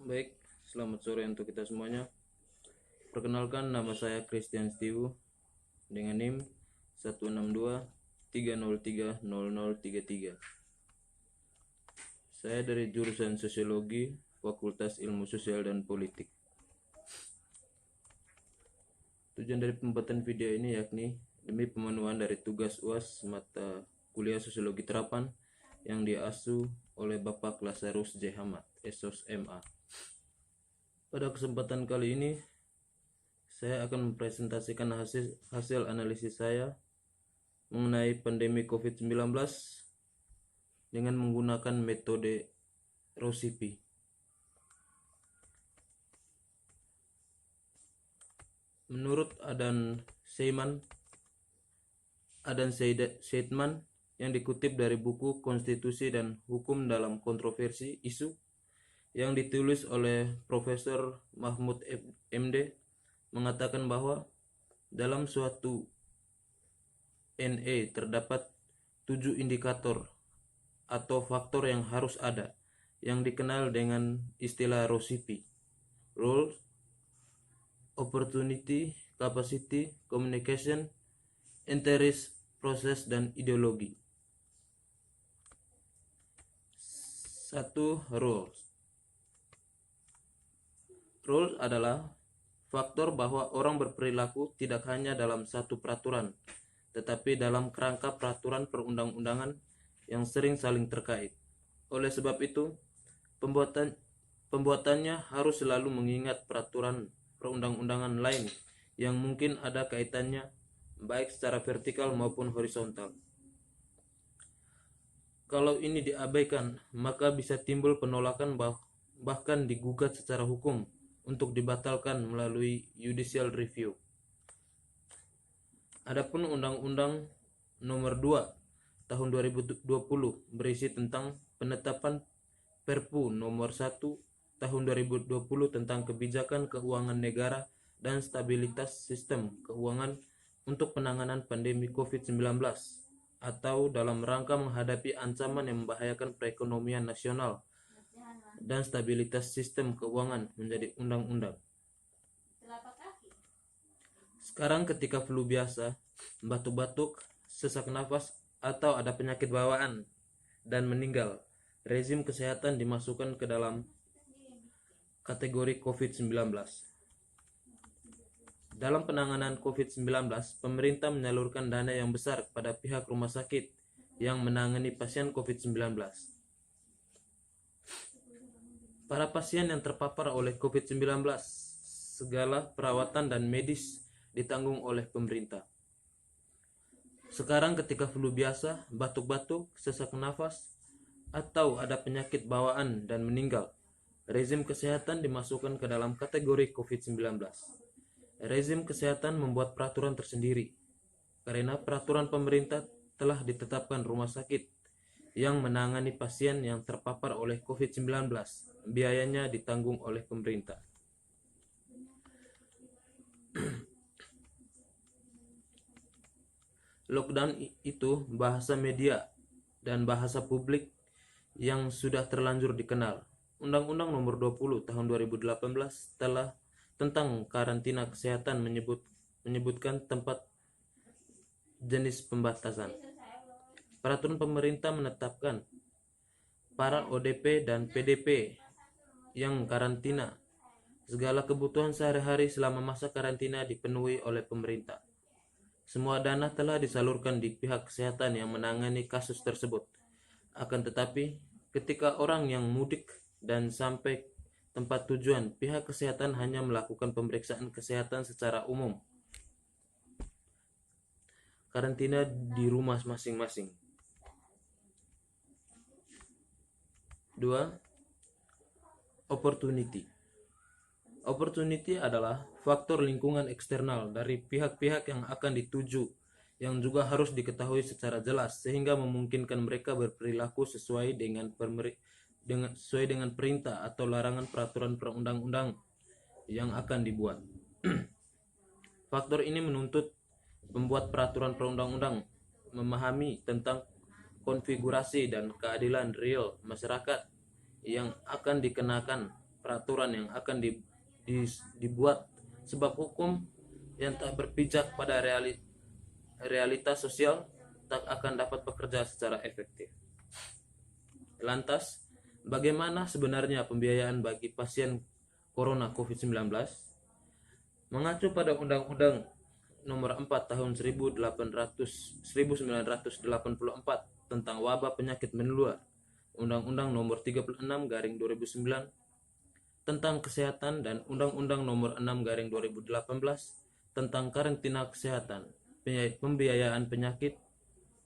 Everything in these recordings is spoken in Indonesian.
Baik, selamat sore untuk kita semuanya. Perkenalkan, nama saya Christian Stiu dengan NIM 16230300033. Saya dari jurusan Sosiologi, Fakultas Ilmu Sosial dan Politik. Tujuan dari pembuatan video ini yakni demi pemenuhan dari tugas UAS mata kuliah Sosiologi Terapan yang diasuh oleh Bapak Lazarus J. Hamad, SOS MA. Pada kesempatan kali ini, saya akan mempresentasikan hasil analisis saya mengenai pandemi COVID-19 dengan menggunakan metode Rosipi. Menurut Adam Seidman yang dikutip dari buku Konstitusi dan Hukum dalam Kontroversi Isu yang ditulis oleh Profesor Mahmud MD, mengatakan bahwa dalam suatu NE terdapat 7 indikator atau faktor yang harus ada, yang dikenal dengan istilah Rosipi: role, opportunity, capacity, communication, interest, proses, dan ideologi. 1. Rules. Rules adalah faktor bahwa orang berperilaku tidak hanya dalam satu peraturan, tetapi dalam kerangka peraturan perundang-undangan yang sering saling terkait. Oleh sebab itu, pembuatannya harus selalu mengingat peraturan perundang-undangan lain yang mungkin ada kaitannya baik secara vertikal maupun horizontal. Kalau ini diabaikan, maka bisa timbul penolakan bahkan digugat secara hukum untuk dibatalkan melalui judicial review. Adapun Undang-Undang Nomor 2 Tahun 2020 berisi tentang penetapan Perpu Nomor 1 Tahun 2020 tentang kebijakan keuangan negara dan stabilitas sistem keuangan untuk penanganan pandemi COVID-19 atau dalam rangka menghadapi ancaman yang membahayakan perekonomian nasional dan stabilitas sistem keuangan menjadi undang-undang. Sekarang ketika flu biasa, batuk-batuk, sesak nafas, atau ada penyakit bawaan dan meninggal, rezim kesehatan dimasukkan ke dalam kategori COVID-19. Dalam penanganan COVID-19, pemerintah menyalurkan dana yang besar kepada pihak rumah sakit yang menangani pasien COVID-19. Para pasien yang terpapar oleh COVID-19, segala perawatan dan medis ditanggung oleh pemerintah. Sekarang ketika flu biasa, batuk-batuk, sesak nafas, atau ada penyakit bawaan dan meninggal, rezim kesehatan dimasukkan ke dalam kategori COVID-19. Rezim kesehatan membuat peraturan tersendiri, karena peraturan pemerintah telah ditetapkan rumah sakit yang menangani pasien yang terpapar oleh COVID-19, biayanya ditanggung oleh pemerintah. Lockdown itu bahasa media dan bahasa publik yang sudah terlanjur dikenal. Undang-Undang Nomor 20 Tahun 2018 telah tentang karantina kesehatan menyebutkan tempat jenis pembatasan. Peraturan pemerintah menetapkan para ODP dan PDP yang karantina. Segala kebutuhan sehari-hari selama masa karantina dipenuhi oleh pemerintah. Semua dana telah disalurkan di pihak kesehatan yang menangani kasus tersebut. Akan tetapi, ketika orang yang mudik dan sampai tempat tujuan, pihak kesehatan hanya melakukan pemeriksaan kesehatan secara umum. Karantina di rumah masing-masing. 2. Opportunity. Opportunity adalah faktor lingkungan eksternal dari pihak-pihak yang akan dituju yang juga harus diketahui secara jelas sehingga memungkinkan mereka berperilaku sesuai dengan perintah atau larangan peraturan perundang-undang yang akan dibuat. Faktor ini menuntut pembuat peraturan perundang-undang memahami tentang konfigurasi dan keadilan real masyarakat yang akan dikenakan peraturan yang akan dibuat, sebab hukum yang tak berpijak pada realitas sosial tak akan dapat bekerja secara efektif. Lantas, bagaimana sebenarnya pembiayaan bagi pasien corona COVID-19? Mengacu pada Undang-Undang Nomor 4 Tahun 1984 tentang wabah penyakit menular, Undang-Undang Nomor 36/2009 tentang kesehatan, dan Undang-Undang Nomor 6/2018 tentang karantina kesehatan, pembiayaan penyakit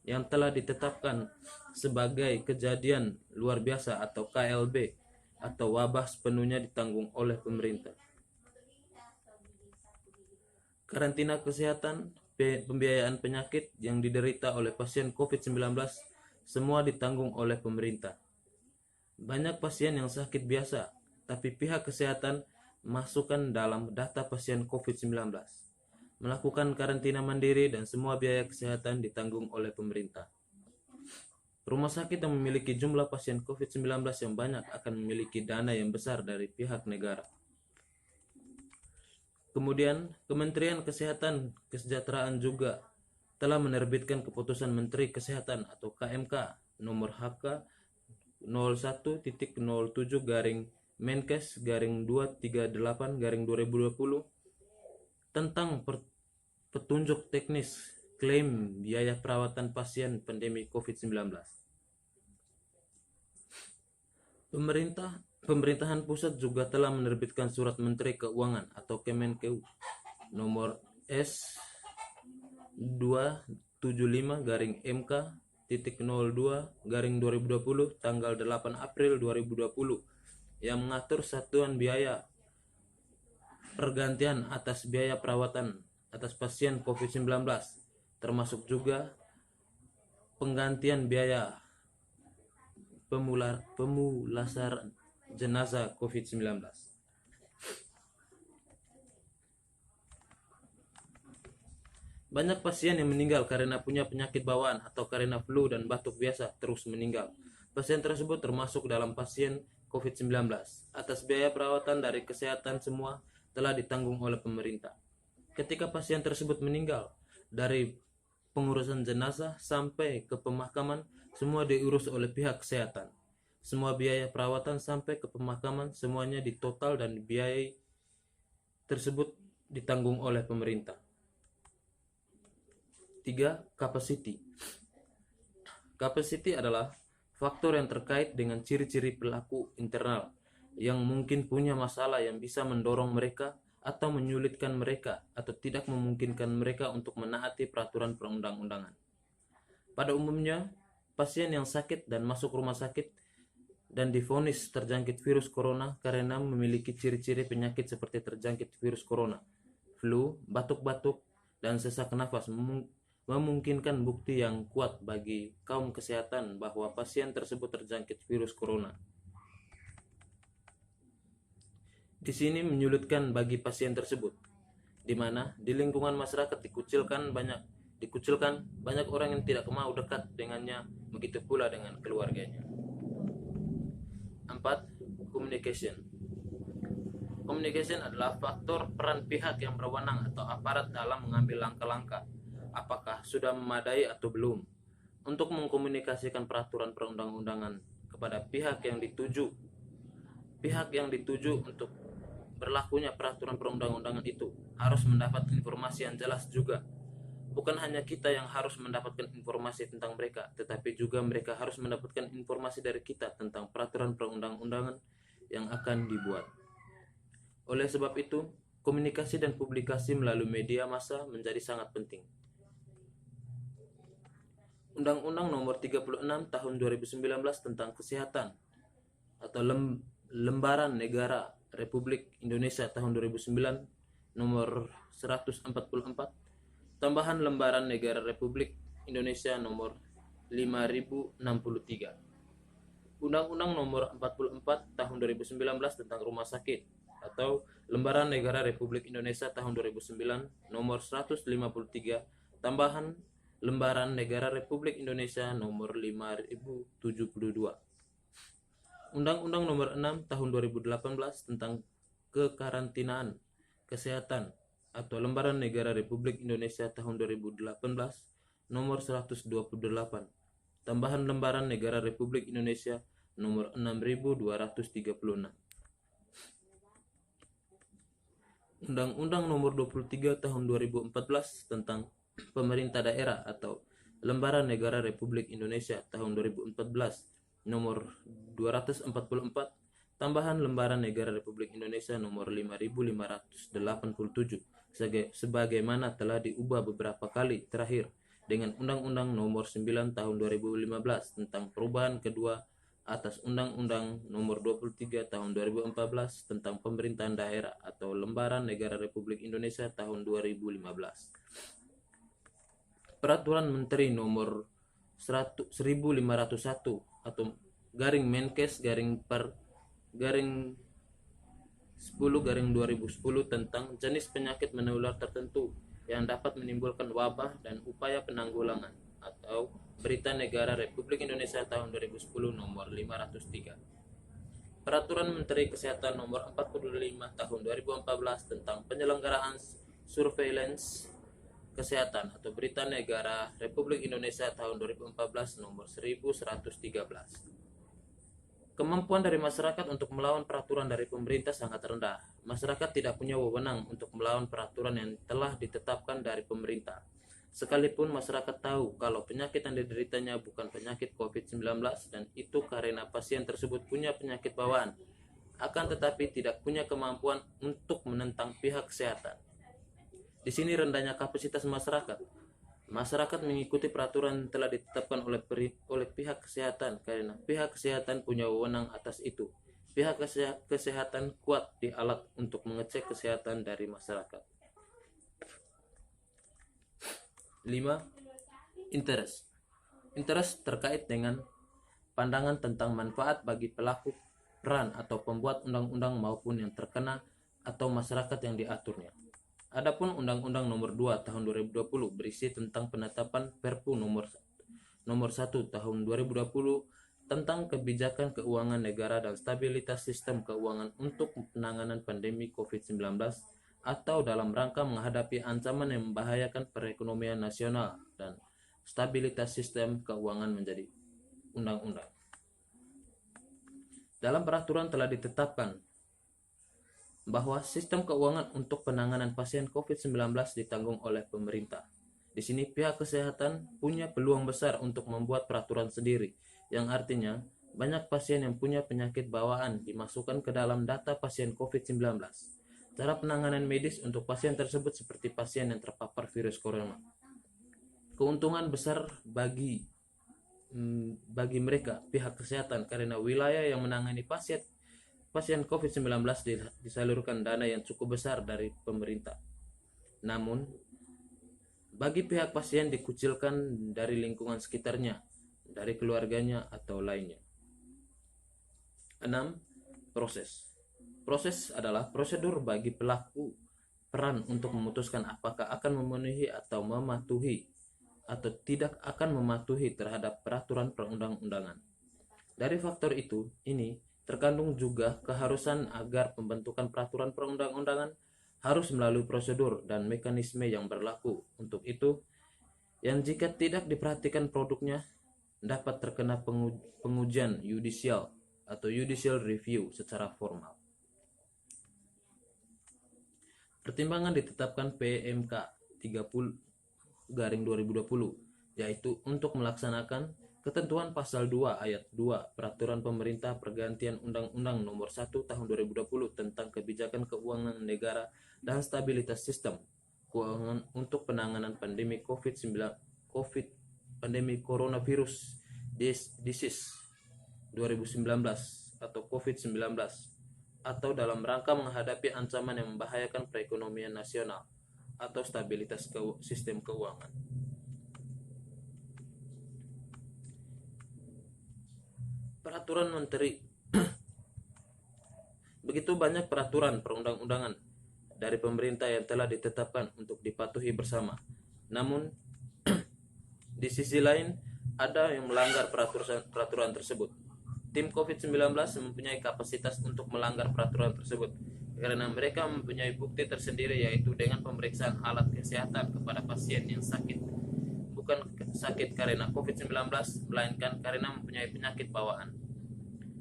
yang telah ditetapkan sebagai kejadian luar biasa atau KLB atau wabah sepenuhnya ditanggung oleh pemerintah. Karantina kesehatan, pembiayaan penyakit yang diderita oleh pasien COVID-19 semua ditanggung oleh pemerintah. Banyak pasien yang sakit biasa, tapi pihak kesehatan masukkan dalam data pasien COVID-19, melakukan karantina mandiri, dan semua biaya kesehatan ditanggung oleh pemerintah. Rumah sakit yang memiliki jumlah pasien COVID-19 yang banyak akan memiliki dana yang besar dari pihak negara. Kemudian, Kementerian Kesehatan Kesejahteraan juga telah menerbitkan keputusan Menteri Kesehatan atau KMK nomor HK 01.07-Menkes-238-2020 tentang petunjuk teknis klaim biaya perawatan pasien pandemi COVID-19. Pemerintahan pusat juga telah menerbitkan Surat Menteri Keuangan atau Kemenkeu nomor S275-MK.02-2020 tanggal 8 April 2020 yang mengatur satuan biaya pergantian atas biaya perawatan atas pasien COVID-19, termasuk juga penggantian biaya pemulasaran jenazah COVID-19. Banyak pasien yang meninggal karena punya penyakit bawaan atau karena flu dan batuk biasa terus meninggal. Pasien tersebut termasuk dalam pasien COVID-19. Atas biaya perawatan dari kesehatan semua telah ditanggung oleh pemerintah. Ketika pasien tersebut meninggal, dari pengurusan jenazah sampai ke pemakaman semua diurus oleh pihak kesehatan. Semua biaya perawatan sampai ke pemakaman semuanya ditotal dan biaya tersebut ditanggung oleh pemerintah. 3. Capacity. Capacity adalah faktor yang terkait dengan ciri-ciri pelaku internal yang mungkin punya masalah yang bisa mendorong mereka atau menyulitkan mereka atau tidak memungkinkan mereka untuk menaati peraturan perundang-undangan. Pada umumnya, pasien yang sakit dan masuk rumah sakit dan divonis terjangkit virus corona karena memiliki ciri-ciri penyakit seperti terjangkit virus corona, flu, batuk-batuk, dan sesak nafas memungkinkan bukti yang kuat bagi kaum kesehatan bahwa pasien tersebut terjangkit virus corona. Di sini menyulitkan bagi pasien tersebut, di mana di lingkungan masyarakat dikucilkan banyak orang yang tidak mau dekat dengannya, begitu pula dengan keluarganya. 4. Communication. Communication adalah faktor peran pihak yang berwenang atau aparat dalam mengambil langkah-langkah, apakah sudah memadai atau belum, untuk mengkomunikasikan peraturan perundang-undangan kepada pihak yang dituju. Pihak yang dituju untuk berlakunya peraturan perundang-undangan itu harus mendapat informasi yang jelas juga. Bukan hanya kita yang harus mendapatkan informasi tentang mereka, tetapi juga mereka harus mendapatkan informasi dari kita tentang peraturan perundang-undangan yang akan dibuat. Oleh sebab itu, komunikasi dan publikasi melalui media massa menjadi sangat penting. Undang-Undang Nomor 36 Tahun 2019 tentang Kesehatan atau Lembaran Negara Republik Indonesia tahun 2009 nomor 144, tambahan Lembaran Negara Republik Indonesia nomor 5063. Undang-Undang Nomor 44 Tahun 2019 tentang Rumah Sakit atau Lembaran Negara Republik Indonesia tahun 2009 nomor 153, tambahan Lembaran Negara Republik Indonesia nomor 5072. Undang-Undang Nomor 6 Tahun 2018 tentang Kekarantinaan Kesehatan atau Lembaran Negara Republik Indonesia Tahun 2018 Nomor 128. Tambahan Lembaran Negara Republik Indonesia Nomor 6236. Undang-Undang Nomor 23 Tahun 2014 tentang Pemerintah Daerah atau Lembaran Negara Republik Indonesia Tahun 2014 Nomor 244, Tambahan Lembaran Negara Republik Indonesia Nomor 5587 sebagaimana telah diubah beberapa kali terakhir dengan Undang-Undang Nomor 9 Tahun 2015 tentang perubahan kedua atas Undang-Undang Nomor 23 Tahun 2014 tentang Pemerintahan Daerah atau Lembaran Negara Republik Indonesia Tahun 2015. Peraturan Menteri Nomor 1501 atau garing Menkes garing 10/2010 tentang jenis penyakit menular tertentu yang dapat menimbulkan wabah dan upaya penanggulangan atau Berita Negara Republik Indonesia Tahun 2010 Nomor 503. Peraturan Menteri Kesehatan Nomor 45 Tahun 2014 tentang penyelenggaraan surveillance kesehatan atau Berita Negara Republik Indonesia Tahun 2014 Nomor 1113. Kemampuan dari masyarakat untuk melawan peraturan dari pemerintah sangat rendah. Masyarakat tidak punya wewenang untuk melawan peraturan yang telah ditetapkan dari pemerintah. Sekalipun masyarakat tahu kalau penyakit yang dideritanya bukan penyakit COVID-19 dan itu karena pasien tersebut punya penyakit bawaan, akan tetapi tidak punya kemampuan untuk menentang pihak kesehatan. Di sini rendahnya kapasitas masyarakat. Masyarakat mengikuti peraturan yang telah ditetapkan oleh pihak kesehatan karena pihak kesehatan punya wewenang atas itu. Pihak kesehatan kuat di alat untuk mengecek kesehatan dari masyarakat. 5. Interest. Interest terkait dengan pandangan tentang manfaat bagi pelaku peran atau pembuat undang-undang maupun yang terkena atau masyarakat yang diaturnya. Adapun Undang-Undang Nomor 2 Tahun 2020 berisi tentang penetapan Perpu Nomor 1 Tahun 2020 tentang kebijakan keuangan negara dan stabilitas sistem keuangan untuk penanganan pandemi COVID-19 atau dalam rangka menghadapi ancaman yang membahayakan perekonomian nasional dan stabilitas sistem keuangan menjadi undang-undang. Dalam peraturan telah ditetapkan bahwa sistem keuangan untuk penanganan pasien COVID-19 ditanggung oleh pemerintah. Di sini pihak kesehatan punya peluang besar untuk membuat peraturan sendiri, yang artinya banyak pasien yang punya penyakit bawaan dimasukkan ke dalam data pasien COVID-19. Cara penanganan medis untuk pasien tersebut seperti pasien yang terpapar virus corona. Keuntungan besar bagi mereka pihak kesehatan karena wilayah yang menangani pasien COVID-19 disalurkan dana yang cukup besar dari pemerintah. Namun, bagi pihak pasien dikucilkan dari lingkungan sekitarnya, dari keluarganya atau lainnya. 6. Proses. Proses adalah prosedur bagi pelaku peran untuk memutuskan apakah akan memenuhi atau mematuhi atau tidak akan mematuhi terhadap peraturan perundang-undangan. Dari faktor ini terkandung juga keharusan agar pembentukan peraturan perundang-undangan harus melalui prosedur dan mekanisme yang berlaku. Untuk itu, yang jika tidak diperhatikan produknya dapat terkena pengujian yudisial atau judicial review secara formal. Pertimbangan ditetapkan PMK 30/2020, yaitu untuk melaksanakan ketentuan pasal 2 ayat 2 Peraturan Pemerintah Pergantian Undang-Undang Nomor 1 Tahun 2020 tentang Kebijakan Keuangan Negara dan Stabilitas Sistem Keuangan untuk Penanganan Pandemi Pandemi Coronavirus Disease 2019 atau COVID-19 atau dalam rangka menghadapi ancaman yang membahayakan perekonomian nasional atau stabilitas sistem keuangan. Peraturan Menteri. Begitu banyak peraturan perundang-undangan dari pemerintah yang telah ditetapkan untuk dipatuhi bersama. Namun, di sisi lain ada yang melanggar peraturan tersebut. Tim COVID-19 mempunyai kapasitas untuk melanggar peraturan tersebut karena mereka mempunyai bukti tersendiri, yaitu dengan pemeriksaan alat kesehatan kepada pasien yang sakit, bukan sakit karena COVID-19, melainkan karena mempunyai penyakit bawaan.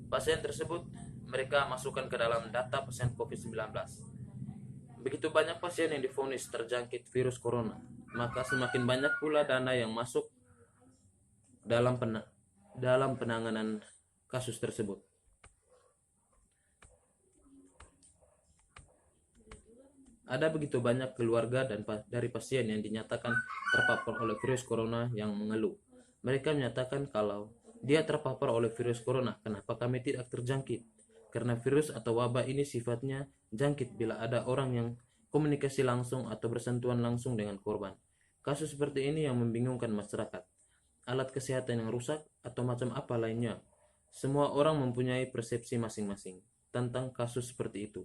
Pasien tersebut mereka masukkan ke dalam data pasien COVID-19. Begitu banyak pasien yang divonis terjangkit virus corona, maka semakin banyak pula dana yang masuk dalam penanganan kasus tersebut. Ada begitu banyak keluarga dari pasien yang dinyatakan terpapar oleh virus corona yang mengeluh. Mereka menyatakan kalau dia terpapar oleh virus corona, kenapa kami tidak terjangkit? Karena virus atau wabah ini sifatnya jangkit bila ada orang yang komunikasi langsung atau bersentuhan langsung dengan korban. Kasus seperti ini yang membingungkan masyarakat. Alat kesehatan yang rusak atau macam apa lainnya. Semua orang mempunyai persepsi masing-masing tentang kasus seperti itu.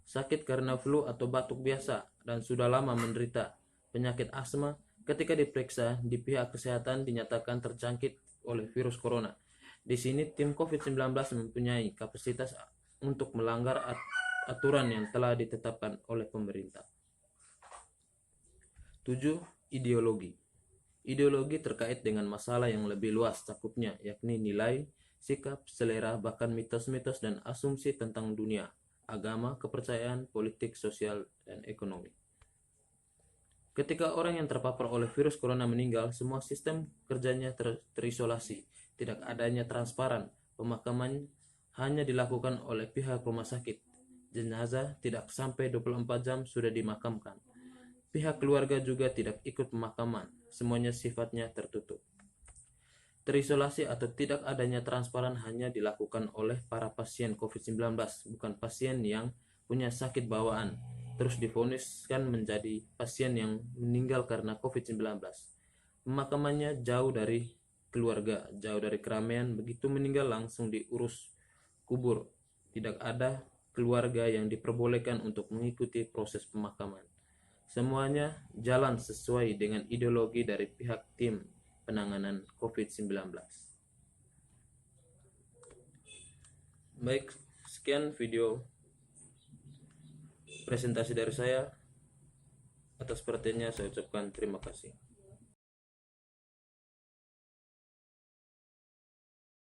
Sakit karena flu atau batuk biasa dan sudah lama menderita penyakit asma, ketika diperiksa di pihak kesehatan dinyatakan terjangkit oleh virus corona. Di sini tim COVID-19 mempunyai kapasitas untuk melanggar aturan yang telah ditetapkan oleh pemerintah. 7. Ideologi. Ideologi terkait dengan masalah yang lebih luas cakupnya, yakni nilai, sikap, selera, bahkan mitos-mitos dan asumsi tentang dunia, agama, kepercayaan, politik, sosial, dan ekonomi. Ketika orang yang terpapar oleh virus corona meninggal, semua sistem kerjanya terisolasi, tidak adanya transparan, pemakaman hanya dilakukan oleh pihak rumah sakit. Jenazah tidak sampai 24 jam sudah dimakamkan. Pihak keluarga juga tidak ikut pemakaman, semuanya sifatnya tertutup. Terisolasi atau tidak adanya transparan hanya dilakukan oleh para pasien COVID-19, bukan pasien yang punya sakit bawaan, terus divoniskan menjadi pasien yang meninggal karena COVID-19. Pemakamannya jauh dari keluarga, jauh dari keramaian, begitu meninggal langsung diurus kubur. Tidak ada keluarga yang diperbolehkan untuk mengikuti proses pemakaman. Semuanya jalan sesuai dengan ideologi dari pihak tim penanganan COVID-19. Baik, sekian video presentasi dari saya. Atas perhatiannya saya ucapkan terima kasih.